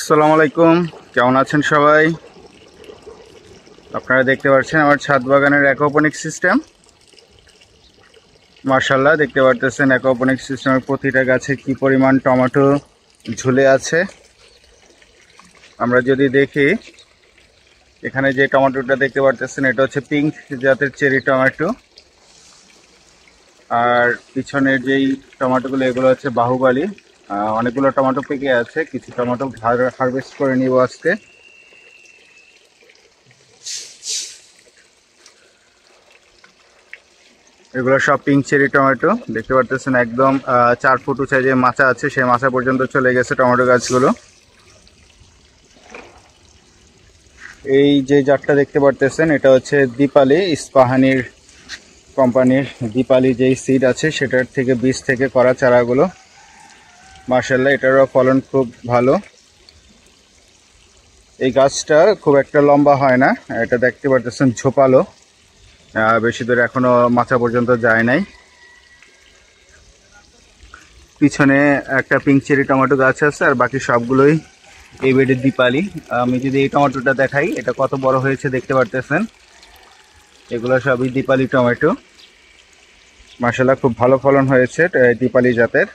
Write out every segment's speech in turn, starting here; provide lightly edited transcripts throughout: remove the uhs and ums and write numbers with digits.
আসসালামু আলাইকুম, কেমন আছেন সবাই? আপনারা দেখতে পাচ্ছেন আমার ছাদ বাগানের অ্যাকোপনিক সিস্টেম। মাশাআল্লাহ, দেখতে পারতেছেন অ্যাকোপনিক সিস্টেমের প্রতিটা গাছে কি পরিমাণ টমেটো ঝুলে আছে। আমরা যদি দেখি, এখানে যে টমেটোটা দেখতে পারতেছেন এটা হচ্ছে পিঙ্ক জাতের চেরি টমেটো, আর পিছনের যেই টমেটোগুলো এগুলো হচ্ছে বাহুবলী। অনেকগুলো টমেটো পেকে আছে, কিছু টমেটো হারভেস্ট করে নিব আজকে। এগুলো সব পিঙ্ক চেরি টমেটো, দেখতে পারতেছেন একদম 4 ফুট উঁচায় যে মাচা আছে সেই মাচা পর্যন্ত চলে গেছে টমেটো গাছগুলো। এই যে জাতটা দেখতে পারতেছেন এটা হচ্ছে দীপালি, ইস্পাহানির কোম্পানির দীপালি যেই সিড আছে সেটার থেকে বীজ থেকে করা চারাগুলো। মাশাআল্লাহ, এটারও ফলন খুব ভালো। এই গাছটা খুব একটা লম্বা হয় না, এটা দেখতে পারতেছেন ঝোপালো, বেশি দূর এখনো মাচা পর্যন্ত যায় নাই। পিছনে একটা পিঙ্ক চেরি টমেটো গাছ আছে, আর বাকি সবগুলোই এই বেডের দীপালি। আমি যদি এই টমেটোটা দেখাই, এটা কত বড় হয়েছে দেখতে পারতেছেন। এগুলো সবই দীপালি টমেটো। মাশাআল্লাহ, খুব ভালো ফলন হয়েছে দীপালি জাতের।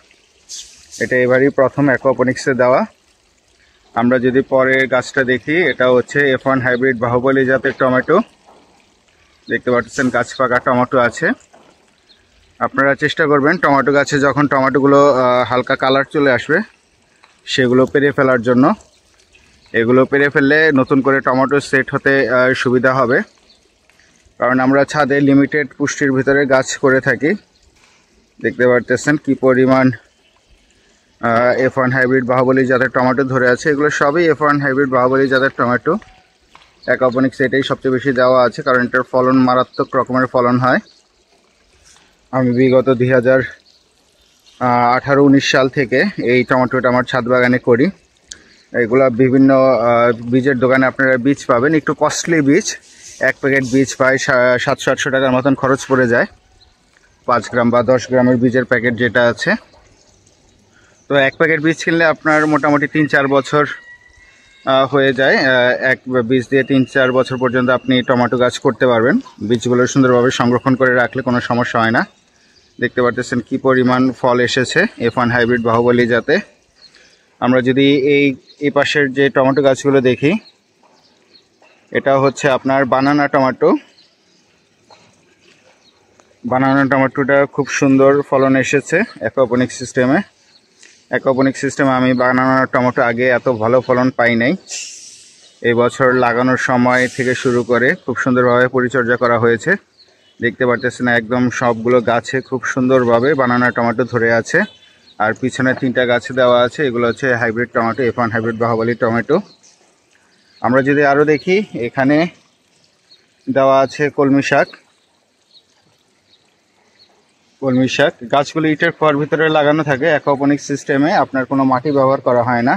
এটা এবারই প্রথম অ্যাকোপনিক্সে দেওয়া। আমরা যদি পরের গাছটা দেখি, এটা হচ্ছে F1 হাইব্রিড বাহুবলী জাতের টমেটো। দেখতে পাচ্ছেন গাছ পাকা টমেটো আছে। আপনারা চেষ্টা করবেন টমেটো গাছে যখন টমেটোগুলো হালকা কালার চলে আসবে সেগুলো পেরে ফেলার জন্য। এগুলো পেরে ফেললে নতুন করে টমেটো সেট হতে সুবিধা হবে, কারণ আমরা ছাদে লিমিটেড পুষ্টির ভিতরে গাছ করে থাকি। দেখতে পারতেছেন কি পরিমাণ F1 হাইব্রিড বাহুবলী জাতের টমেটো ধরে আছে। এগুলো সবই F1 হাইব্রিড বাহুবলী জাতের টমেটো। অ্যাকোপনিক্স এটাই সবচেয়ে বেশি দেওয়া আছে, কারণ এটার ফলন মারাত্মক রকমের ফলন হয়। আমি বিগত 2018-19 সাল থেকে এই টমেটোটা আমার ছাদ বাগানে করি। এগুলা বিভিন্ন বীজের দোকানে আপনারা বীজ পাবেন, একটু কস্টলি বীজ। 1 প্যাকেট বীজ প্রায় 700-800 টাকার মতন খরচ পড়ে যায়, 5 গ্রাম বা 10 গ্রামের বীজের প্যাকেট যেটা আছে। তো 1 প্যাকেট বীজ কিনলে আপনার মোটামুটি 3-4 বছর হয়ে যায়। এক বীজ দিয়ে 3-4 বছর পর্যন্ত আপনি টমেটো গাছ করতে পারবেন, বীজগুলো সুন্দরভাবে সংরক্ষণ করে রাখলে কোনো সমস্যা হয় না। দেখতে পাচ্ছেন কি পরিমাণ ফল এসেছে F1 হাইব্রিড বাহুবলী জাতে। আমরা যদি এই পাশের যে টমেটো গাছগুলো দেখি, এটা হচ্ছে আপনার বানানা টমেটো। বানানা টমেটোটা খুব সুন্দর ফলন এসেছে অ্যাকোপনিক সিস্টেমে। অ্যাকোপনিক সিস্টেমে আমি বানানা টমেটো আগে এত ভালো ফলন পাই নাই। এই বছর লাগানোর সময় থেকে শুরু করে খুব সুন্দরভাবে পরিচর্যা করা হয়েছে। দেখতে পাচ্ছেন একদম সবগুলো গাছে খুব সুন্দরভাবে বানানা টমেটো ধরে আছে। আর পিছনে 3টা গাছে দেওয়া আছে, এগুলো হচ্ছে hybrid tomato, F1 hybrid Baahubali tomato. আমরা যদি আরও দেখি, এখানে দেওয়া আছে কলমি শাক। কলমি শাক গাছগুলো ইটের খোয়ার ভিতরে লাগানো থাকে অ্যাকোপনিক সিস্টেমে, আপনার কোনো মাটি ব্যবহার করা হয় না।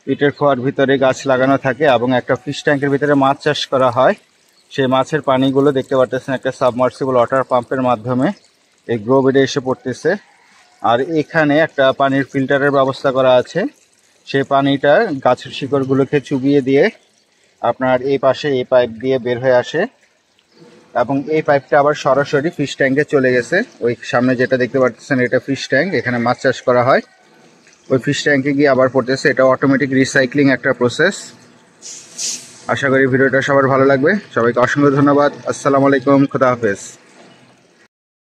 ইটের খোয়ার ভিতরে গাছ লাগানো থাকে এবং একটা ফিশ ট্যাঙ্কের ভিতরে মাছ চাষ করা হয়। সেই মাছের পানিগুলো দেখতে পাচ্ছেন একটা সাবমার্সিবল ওয়াটার পাম্পের মাধ্যমে এই গ্রো বেডে এসে পড়তেছে। আর এখানে একটা পানির ফিল্টারের ব্যবস্থা করা আছে। সেই পানিটা গাছের শিকড়গুলোকে চুবিয়ে দিয়ে আপনার এই পাশে এই পাইপ দিয়ে বের হয়ে আসে, এবং এই পাইপটা আবার সরাসরি ফিশ ট্যাঙ্কে চলে গেছে। ওই সামনে যেটা দেখতে পাচ্ছেন এটা ফিশ ট্যাঙ্ক, এখানে মাছ চাষ করা হয়। ওই ফিশ ট্যাঙ্কে গিয়ে আবার পড়তেছে। এটা অটোমেটিক রিসাইক্লিং একটা প্রসেস। আশা করি ভিডিওটা সবার ভালো লাগবে। সবাইকে অসংখ্য ধন্যবাদ। আসসালামু আলাইকুম, খুদা হাফেজ।